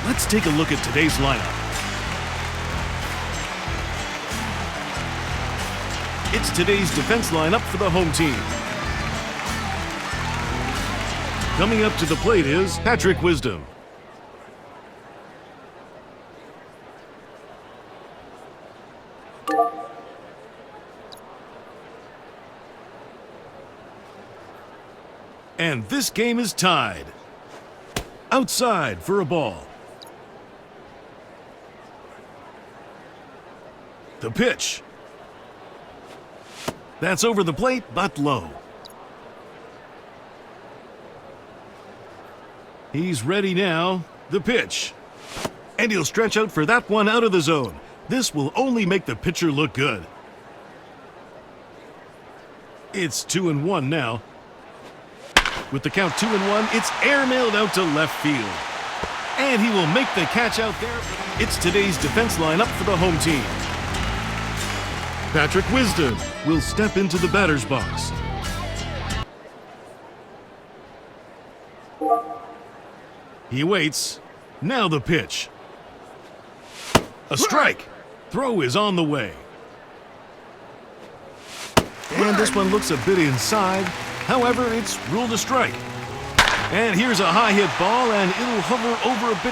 Let's take a look at today's lineup. It's today's defense lineup for the home team. Coming up to the plate is Patrick Wisdom. And this game is tied. Outside for a ball. The pitch. That's over the plate, but low. He's ready now. The pitch. And he'll stretch out for that one out of the zone. This will only make the pitcher look good. It's 2-1 now. With the count 2-1, it's airmailed out to left field. And he will make the catch out there. It's today's defense lineup for the home team. Patrick Wisdom will step into the batter's box. He waits. Now the pitch. A strike. Throw is on the way. And this one looks a bit inside. However, it's ruled a strike. And here's a high hit ball, and it'll hover over a bit.